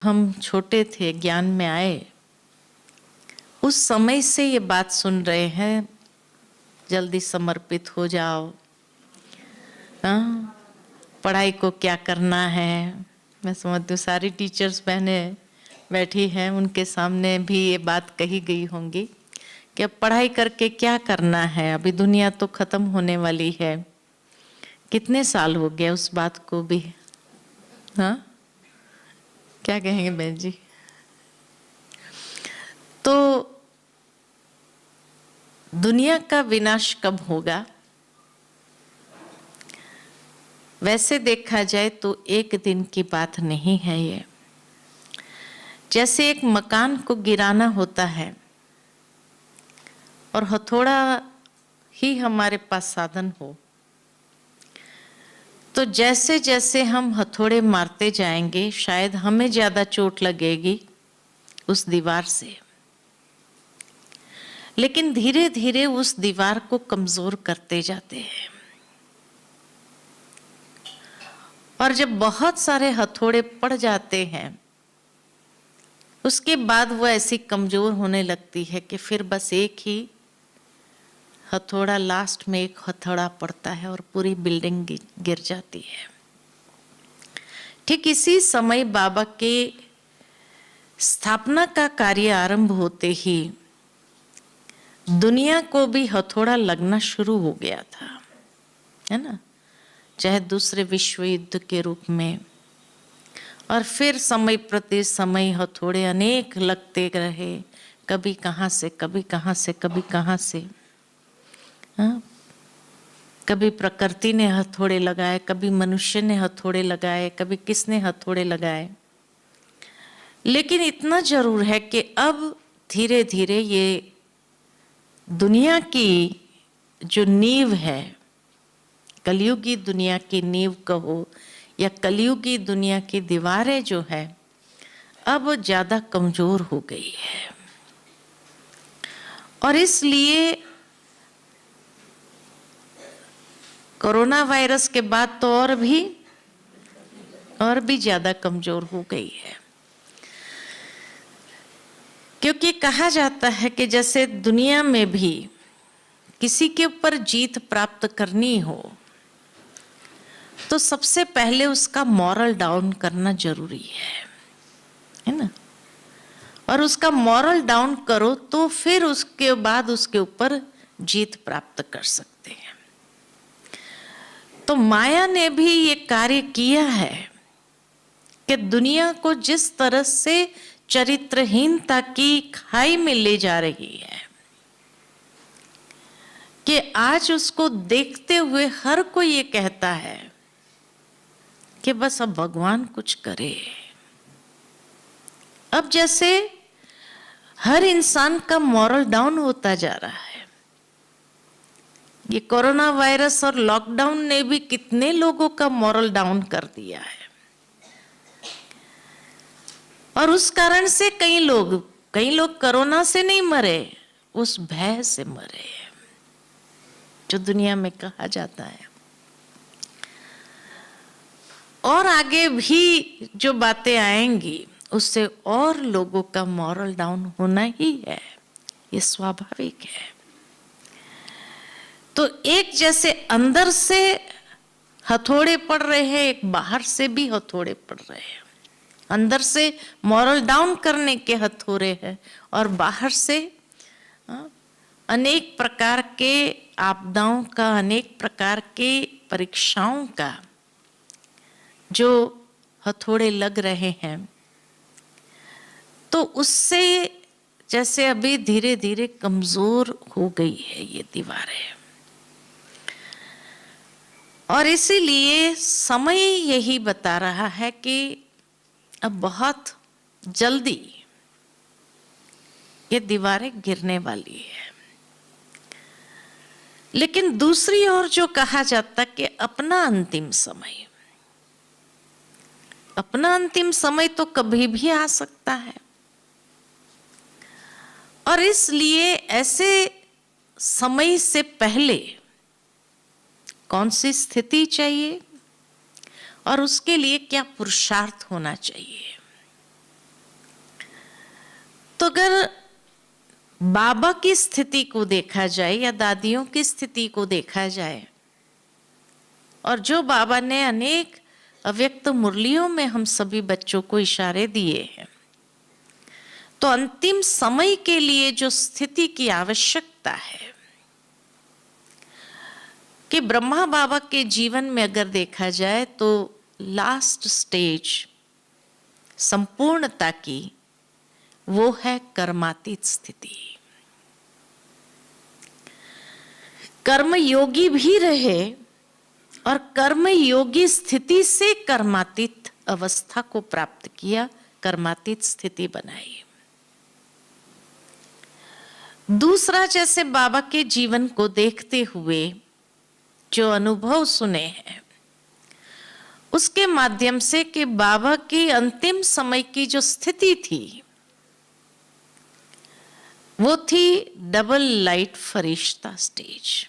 हम छोटे थे, ज्ञान में आए, उस समय से ये बात सुन रहे हैं, जल्दी समर्पित हो जाओ, हाँ, पढ़ाई को क्या करना है। मैं समझती हूँ सारी टीचर्स बहनें बैठी हैं, उनके सामने भी ये बात कही गई होंगी कि अब पढ़ाई करके क्या करना है, अभी दुनिया तो खत्म होने वाली है। कितने साल हो गए उस बात को भी, हाँ, क्या कहेंगे बहन जी? तो दुनिया का विनाश कब होगा? वैसे देखा जाए तो एक दिन की बात नहीं है ये। जैसे एक मकान को गिराना होता है और हथौड़ा ही हमारे पास साधन हो, तो जैसे जैसे हम हथौड़े मारते जाएंगे शायद हमें ज्यादा चोट लगेगी उस दीवार से, लेकिन धीरे धीरे उस दीवार को कमजोर करते जाते हैं। और जब बहुत सारे हथौड़े पड़ जाते हैं उसके बाद वो ऐसी कमजोर होने लगती है कि फिर बस एक ही हथौड़ा, लास्ट में एक हथौड़ा पड़ता है और पूरी बिल्डिंग गिर जाती है। ठीक इसी समय बाबा के स्थापना का कार्य आरंभ होते ही दुनिया को भी हथौड़ा लगना शुरू हो गया था, है ना? चाहे दूसरे विश्व युद्ध के रूप में, और फिर समय प्रति समय हथौड़े अनेक लगते रहे, कभी कहाँ से कभी कहाँ से कभी कहाँ से, हाँ? कभी प्रकृति ने हथौड़े लगाए, कभी मनुष्य ने हथौड़े लगाए, कभी किसने हथौड़े लगाए। लेकिन इतना जरूर है कि अब धीरे धीरे ये दुनिया की जो नींव है, कलयुगी दुनिया की नींव कहो या कलयुगी दुनिया की दीवारें जो है, अब ज्यादा कमजोर हो गई है। और इसलिए कोरोना वायरस के बाद तो और भी ज्यादा कमजोर हो गई है। क्योंकि कहा जाता है कि जैसे दुनिया में भी किसी के ऊपर जीत प्राप्त करनी हो तो सबसे पहले उसका मॉरल डाउन करना जरूरी है ना? और उसका मॉरल डाउन करो तो फिर उसके बाद उसके ऊपर जीत प्राप्त कर सकते हैं। तो माया ने भी ये कार्य किया है कि दुनिया को जिस तरह से चरित्रहीनता की खाई में ले जा रही है कि आज उसको देखते हुए हर कोई ये कहता है कि बस अब भगवान कुछ करे। अब जैसे हर इंसान का मॉरल डाउन होता जा रहा है। ये कोरोना वायरस और लॉकडाउन ने भी कितने लोगों का मॉरल डाउन कर दिया है। और उस कारण से कई लोग कोरोना से नहीं मरे, उस भय से मरे जो दुनिया में कहा जाता है। और आगे भी जो बातें आएंगी उससे और लोगों का मॉरल डाउन होना ही है, ये स्वाभाविक है। तो एक जैसे अंदर से हथौड़े पड़ रहे हैं, एक बाहर से भी हथौड़े पड़ रहे हैं। अंदर से मॉरल डाउन करने के हथौड़े हैं और बाहर से अनेक प्रकार के आपदाओं का, अनेक प्रकार के परीक्षाओं का जो हथौड़े लग रहे हैं। तो उससे जैसे अभी धीरे धीरे कमजोर हो गई है ये दीवारें, और इसीलिए समय यही बता रहा है कि अब बहुत जल्दी ये दीवारें गिरने वाली है। लेकिन दूसरी ओर जो कहा जाता कि अपना अंतिम समय तो कभी भी आ सकता है। और इसलिए ऐसे समय से पहले कौन सी स्थिति चाहिए और उसके लिए क्या पुरुषार्थ होना चाहिए, अगर बाबा की स्थिति को देखा जाए या दादियों की स्थिति को देखा जाए, और जो बाबा ने अनेक अव्यक्त मुरलियों में हम सभी बच्चों को इशारे दिए हैं, तो अंतिम समय के लिए जो स्थिति की आवश्यकता है कि ब्रह्मा बाबा के जीवन में अगर देखा जाए तो लास्ट स्टेज संपूर्णता की वो है कर्मातीत स्थिति। कर्म योगी भी रहे और कर्म योगी स्थिति से कर्मातीत अवस्था को प्राप्त किया, कर्मातीत स्थिति बनाई। दूसरा, जैसे बाबा के जीवन को देखते हुए जो अनुभव सुने हैं उसके माध्यम से कि बाबा की अंतिम समय की जो स्थिति थी वो थी डबल लाइट फरिश्ता स्टेज।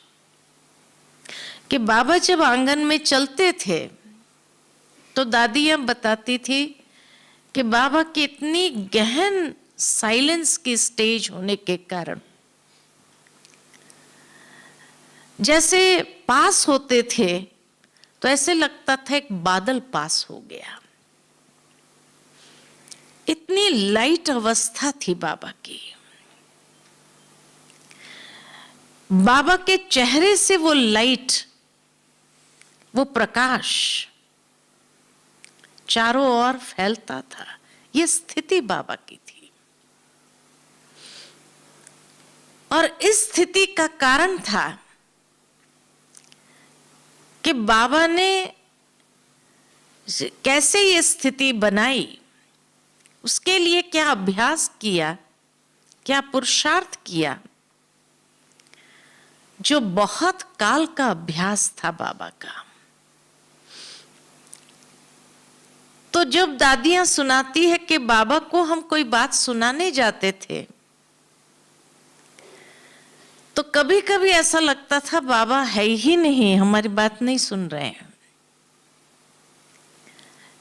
कि बाबा जब आंगन में चलते थे तो दादियां बताती थी कि बाबा की इतनी गहन साइलेंस की स्टेज होने के कारण जैसे पास होते थे तो ऐसे लगता था एक बादल पास हो गया। इतनी लाइट अवस्था थी बाबा की। बाबा के चेहरे से वो लाइट, वो प्रकाश चारों ओर फैलता था। ये स्थिति बाबा की थी और इस स्थिति का कारण था कि बाबा ने कैसे ये स्थिति बनाई, उसके लिए क्या अभ्यास किया, क्या पुरुषार्थ किया, जो बहुत काल का अभ्यास था बाबा का। तो जब दादियां सुनाती है कि बाबा को हम कोई बात सुनाने जाते थे तो कभी कभी ऐसा लगता था बाबा है ही नहीं, हमारी बात नहीं सुन रहे हैं।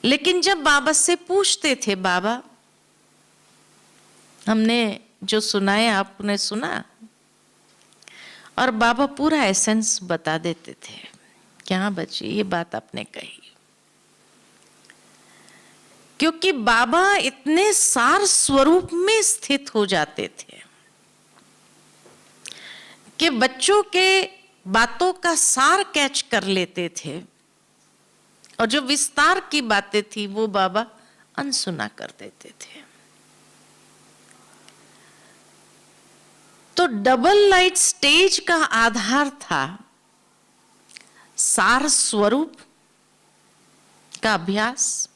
लेकिन जब बाबा से पूछते थे, बाबा हमने जो सुनाया आपने सुना, और बाबा पूरा एसेंस बता देते थे, क्या बच्चे ये बात आपने कही। क्योंकि बाबा इतने सार स्वरूप में स्थित हो जाते थे कि बच्चों के बातों का सार कैच कर लेते थे और जो विस्तार की बातें थी वो बाबा अनसुना कर देते थे। तो डबल लाइट स्टेज का आधार था सार स्वरूप का अभ्यास,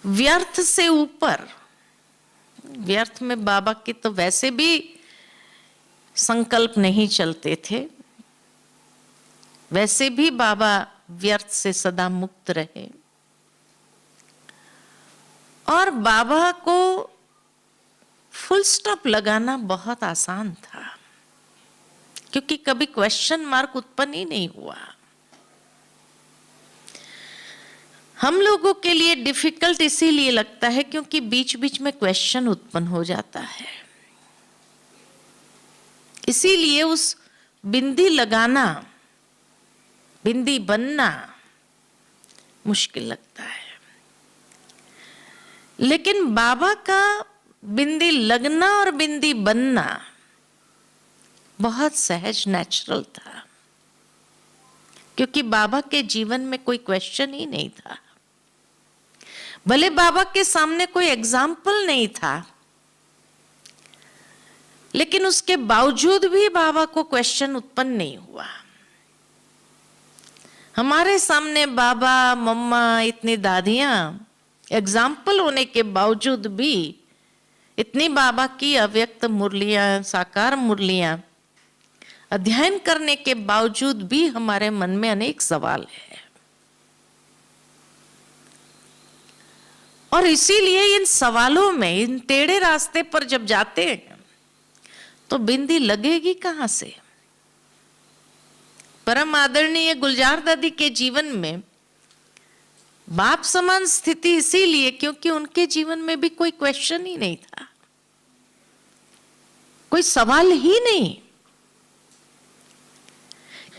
व्यर्थ से ऊपर। व्यर्थ में बाबा की तो वैसे भी संकल्प नहीं चलते थे, वैसे भी बाबा व्यर्थ से सदा मुक्त रहे। और बाबा को फुल स्टॉप लगाना बहुत आसान था क्योंकि कभी क्वेश्चन मार्क उत्पन्न ही नहीं हुआ। हम लोगों के लिए डिफिकल्ट इसीलिए लगता है क्योंकि बीच बीच में क्वेश्चन उत्पन्न हो जाता है, इसीलिए उस बिंदी लगाना, बिंदी बनना मुश्किल लगता है। लेकिन बाबा का बिंदी लगना और बिंदी बनना बहुत सहज, नेचुरल था क्योंकि बाबा के जीवन में कोई क्वेश्चन ही नहीं था। भले बाबा के सामने कोई एग्जाम्पल नहीं था लेकिन उसके बावजूद भी बाबा को क्वेश्चन उत्पन्न नहीं हुआ। हमारे सामने बाबा, मम्मा, इतनी दादियां एग्जाम्पल होने के बावजूद भी, इतनी बाबा की अव्यक्त मुरलियां, साकार मुरलियां अध्ययन करने के बावजूद भी हमारे मन में अनेक सवाल है। और इसीलिए इन सवालों में, इन टेढ़े रास्ते पर जब जाते हैं तो बिंदी लगेगी कहां से। परम आदरणीय गुलजार दादी के जीवन में बाप समान स्थिति इसीलिए क्योंकि उनके जीवन में भी कोई क्वेश्चन ही नहीं था, कोई सवाल ही नहीं।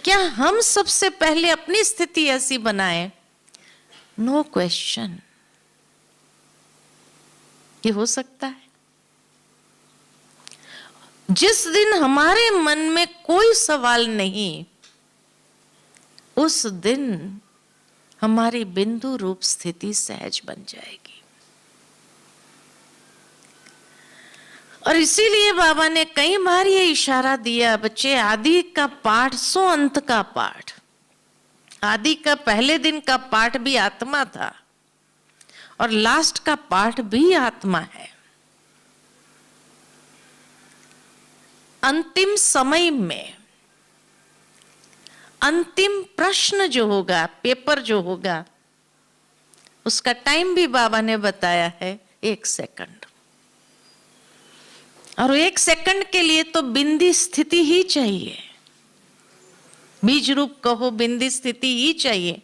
क्या हम सबसे पहले अपनी स्थिति ऐसी बनाए? No question. ये हो सकता है? जिस दिन हमारे मन में कोई सवाल नहीं, उस दिन हमारी बिंदु रूप स्थिति सहज बन जाएगी। और इसीलिए बाबा ने कई बार ये इशारा दिया, बच्चे आदि का पाठ सो अंत का पाठ। आदि का पहले दिन का पाठ भी आत्मा था और लास्ट का पाठ भी आत्मा है। अंतिम समय में अंतिम प्रश्न जो होगा, पेपर जो होगा, उसका टाइम भी बाबा ने बताया है 1 सेकंड। और 1 सेकंड के लिए तो बिंदी स्थिति ही चाहिए, बीज रूप कहो, बिंदी स्थिति ही चाहिए।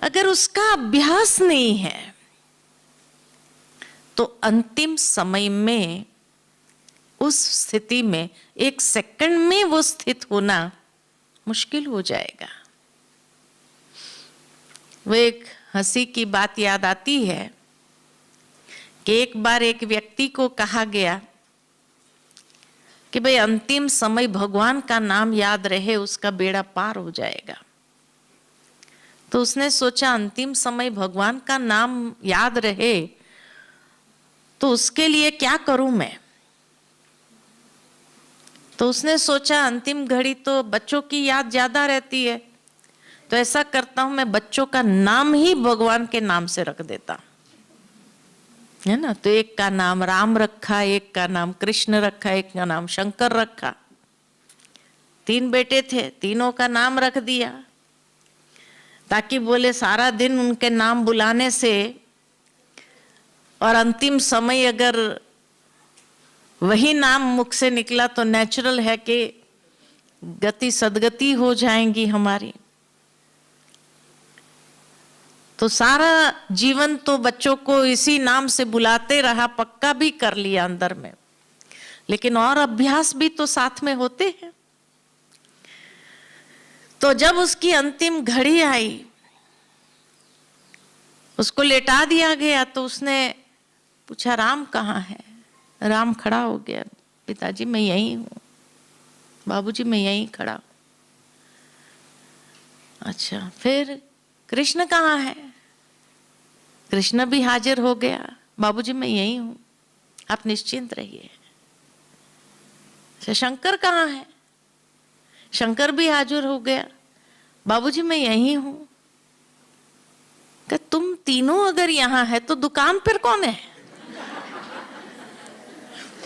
अगर उसका अभ्यास नहीं है तो अंतिम समय में उस स्थिति में 1 सेकंड में वो स्थित होना मुश्किल हो जाएगा। वो एक हंसी की बात याद आती है कि एक बार एक व्यक्ति को कहा गया कि भाई अंतिम समय भगवान का नाम याद रहे, उसका बेड़ा पार हो जाएगा। तो उसने सोचा अंतिम समय भगवान का नाम याद रहे तो उसके लिए क्या करूं मैं। तो उसने सोचा अंतिम घड़ी तो बच्चों की याद ज्यादा रहती है, तो ऐसा करता हूं मैं बच्चों का नाम ही भगवान के नाम से रख देता, है ना। तो एक का नाम राम रखा, एक का नाम कृष्ण रखा, एक का नाम शंकर रखा। 3 बेटे थे, तीनों का नाम रख दिया ताकि बोले सारा दिन उनके नाम बुलाने से और अंतिम समय अगर वही नाम मुख से निकला तो नेचुरल है कि गति सदगति हो जाएंगी हमारी। तो सारा जीवन तो बच्चों को इसी नाम से बुलाते रहा, पक्का भी कर लिया अंदर में, लेकिन और अभ्यास भी तो साथ में होते हैं। तो जब उसकी अंतिम घड़ी आई, उसको लेटा दिया गया, तो उसने पूछा राम कहाँ है। राम खड़ा हो गया, पिताजी मैं यहीं हूं, बाबूजी मैं यहीं खड़ा हूं। अच्छा, फिर कृष्ण कहाँ है। कृष्ण भी हाजिर हो गया, बाबूजी मैं यहीं हूं, आप निश्चिंत रहिए। अच्छा, शंकर कहाँ है। शंकर भी हाजिर हो गया, बाबूजी मैं यहीं हूं। कि तुम तीनों अगर यहां है तो दुकान पर कौन है।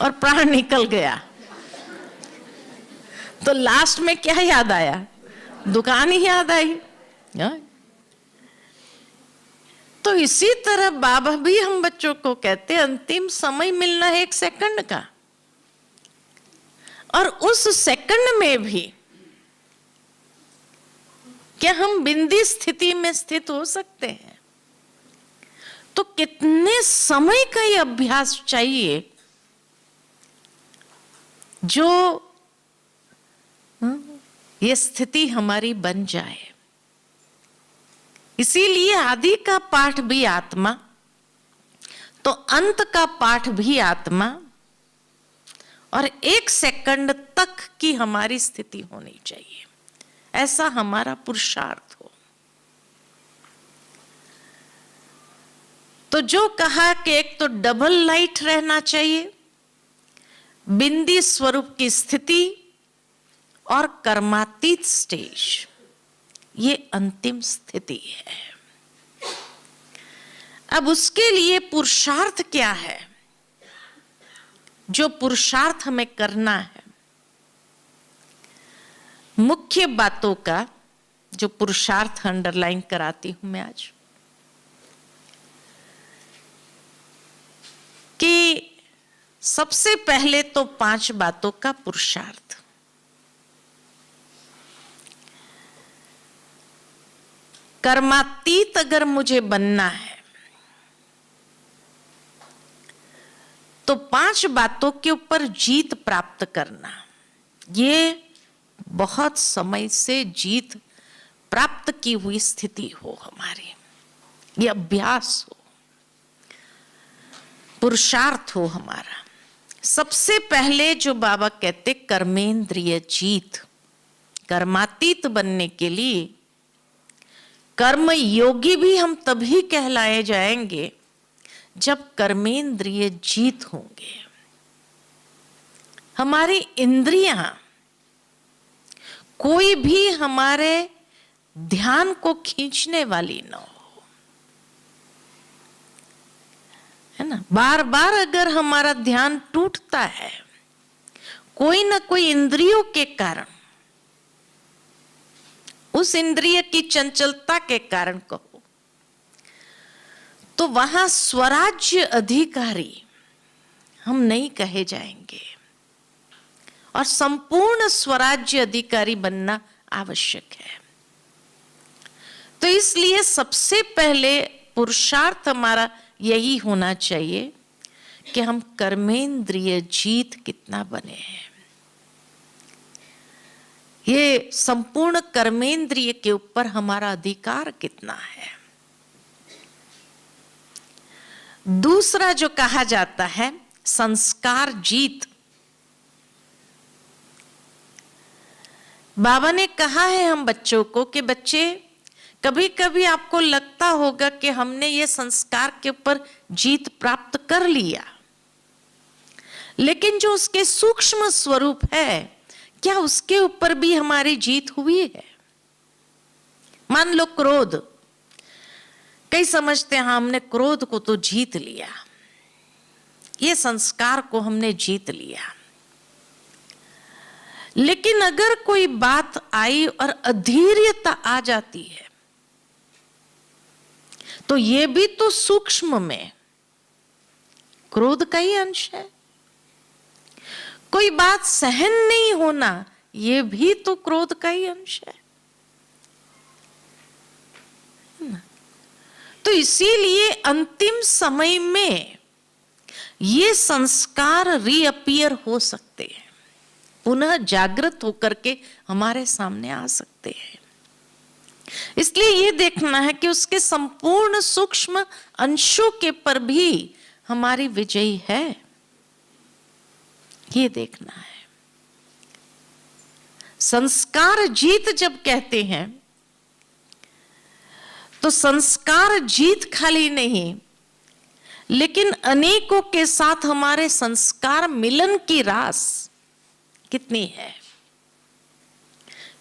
और प्राण निकल गया। तो लास्ट में क्या याद आया, दुकान ही याद आई। तो इसी तरह बाबा भी हम बच्चों को कहते अंतिम समय मिलना है 1 सेकंड का, और उस सेकंड में भी क्या हम बिंदी स्थिति में स्थित हो सकते हैं। तो कितने समय का ये अभ्यास चाहिए जो ये स्थिति हमारी बन जाए। इसीलिए आदि का पाठ भी आत्मा, तो अंत का पाठ भी आत्मा, और 1 सेकंड तक की हमारी स्थिति होनी चाहिए, ऐसा हमारा पुरुषार्थ हो। तो जो कहा कि एक तो डबल लाइट रहना चाहिए, बिंदी स्वरूप की स्थिति और कर्मातीत स्टेज, ये अंतिम स्थिति है। अब उसके लिए पुरुषार्थ क्या है, जो पुरुषार्थ हमें करना है। मुख्य बातों का जो पुरुषार्थ अंडरलाइन कराती हूं मैं आज, कि सबसे पहले तो 5 बातों का पुरुषार्थ। कर्मातीत अगर मुझे बनना है तो 5 बातों के ऊपर जीत प्राप्त करना, ये बहुत समय से जीत प्राप्त की हुई स्थिति हो हमारी, ये अभ्यास हो, पुरुषार्थ हो हमारा। सबसे पहले जो बाबा कहते कर्मेंद्रिय जीत, कर्मातीत बनने के लिए कर्म योगी भी हम तभी कहलाए जाएंगे जब कर्मेंद्रिय जीत होंगे। हमारी इंद्रियां कोई भी हमारे ध्यान को खींचने वाली न हो, है ना। बार बार अगर हमारा ध्यान टूटता है कोई ना कोई इंद्रियों के कारण, उस इंद्रिय की चंचलता के कारण कहो, तो वहां स्वराज्य अधिकारी हम नहीं कहे जाएंगे, और संपूर्ण स्वराज्य अधिकारी बनना आवश्यक है। तो इसलिए सबसे पहले पुरुषार्थ हमारा यही होना चाहिए कि हम कर्मेंद्रिय जीत कितना बने हैं, ये संपूर्ण कर्मेंद्रिय के ऊपर हमारा अधिकार कितना है। दूसरा जो कहा जाता है संस्कार जीत, बाबा ने कहा है हम बच्चों को कि बच्चे कभी कभी आपको लगता होगा कि हमने ये संस्कार के ऊपर जीत प्राप्त कर लिया, लेकिन जो उसके सूक्ष्म स्वरूप है क्या उसके ऊपर भी हमारी जीत हुई है। मान लो क्रोध, कई समझते हैं हमने क्रोध को तो जीत लिया, ये संस्कार को हमने जीत लिया, लेकिन अगर कोई बात आई और अधीर्यता आ जाती है तो ये भी तो सूक्ष्म में क्रोध का ही अंश है। कोई बात सहन नहीं होना, ये भी तो क्रोध का ही अंश है। तो इसीलिए अंतिम समय में ये संस्कार रीअपियर हो सकते हैं, पुनः जागृत होकर के हमारे सामने आ सकते हैं। इसलिए ये देखना है कि उसके संपूर्ण सूक्ष्म अंशों के पर भी हमारी विजयी है, ये देखना है। संस्कार जीत जब कहते हैं तो संस्कार जीत खाली नहीं, लेकिन अनेकों के साथ हमारे संस्कार मिलन की रास कितनी है।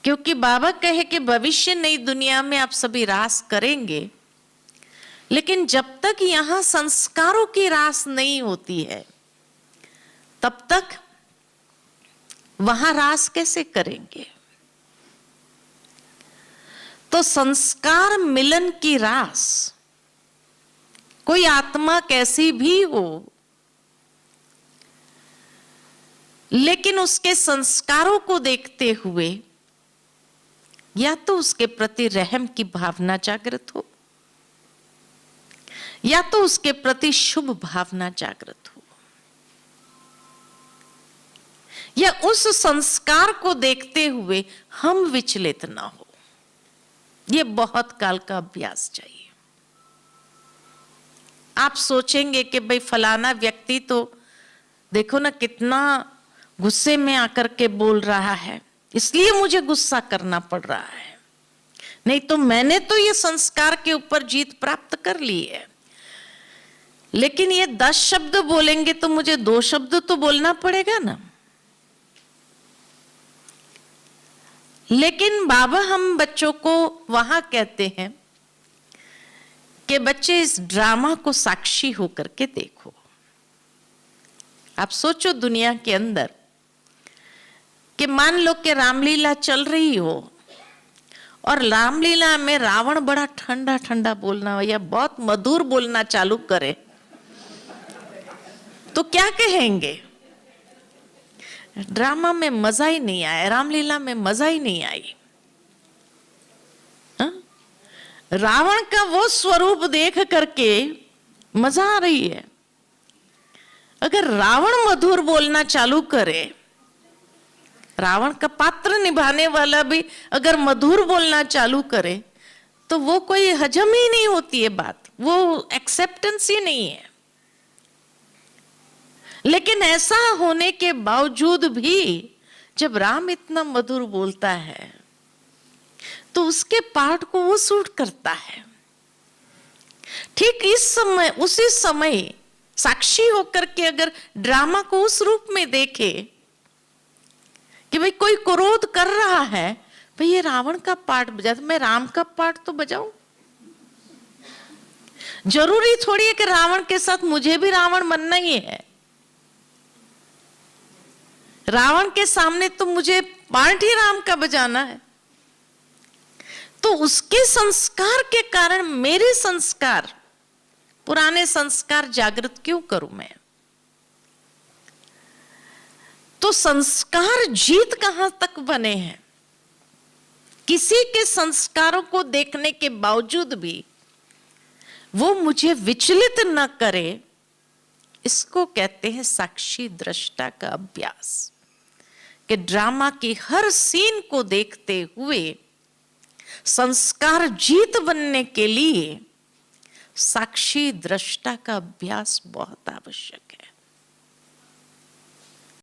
क्योंकि बाबा कहे कि भविष्य नई दुनिया में आप सभी रास करेंगे, लेकिन जब तक यहां संस्कारों की रास नहीं होती है तब तक वहां रास कैसे करेंगे। तो संस्कार मिलन की रास, कोई आत्मा कैसी भी हो लेकिन उसके संस्कारों को देखते हुए या तो उसके प्रति रहम की भावना जागृत हो या तो उसके प्रति शुभ भावना जागृत हो, या उस संस्कार को देखते हुए हम विचलित ना हो। यह बहुत काल का अभ्यास चाहिए। आप सोचेंगे कि भाई फलाना व्यक्ति तो देखो ना कितना गुस्से में आकर के बोल रहा है, इसलिए मुझे गुस्सा करना पड़ रहा है, नहीं तो मैंने तो ये संस्कार के ऊपर जीत प्राप्त कर ली है। लेकिन ये 10 शब्द बोलेंगे तो मुझे 2 शब्द तो बोलना पड़ेगा ना। लेकिन बाबा हम बच्चों को वहां कहते हैं कि बच्चे इस ड्रामा को साक्षी होकर के देखो। आप सोचो दुनिया के अंदर कि मान लो कि रामलीला चल रही हो और रामलीला में रावण बड़ा ठंडा ठंडा बोलना या बहुत मधुर बोलना चालू करे तो क्या कहेंगे, ड्रामा में मजा ही नहीं आया, रामलीला में मजा ही नहीं आई। रावण का वो स्वरूप देख करके मजा आ रही है। अगर रावण मधुर बोलना चालू करे, रावण का पात्र निभाने वाला भी अगर मधुर बोलना चालू करे, तो वो कोई हजम ही नहीं होती है बात, वो एक्सेप्टेंस ही नहीं है। लेकिन ऐसा होने के बावजूद भी जब राम इतना मधुर बोलता है तो उसके पार्ट को वो सूट करता है। ठीक इस समय, उसी समय साक्षी होकर के अगर ड्रामा को उस रूप में देखे कि भाई कोई क्रोध कर रहा है, भाई ये रावण का पार्ट बजा, तो मैं राम का पार्ट तो बजाऊं। जरूरी थोड़ी है कि रावण के साथ मुझे भी रावण बनना ही है। रावण के सामने तो मुझे पार्ट ही राम का बजाना है। तो उसके संस्कार के कारण मेरे संस्कार, पुराने संस्कार जागृत क्यों करूं मैं? तो संस्कार जीत कहां तक बने हैं? किसी के संस्कारों को देखने के बावजूद भी वो मुझे विचलित न करे, इसको कहते हैं साक्षी दृष्टा का अभ्यास। कि ड्रामा की हर सीन को देखते हुए संस्कार जीत बनने के लिए साक्षी दृष्टा का अभ्यास बहुत आवश्यक है।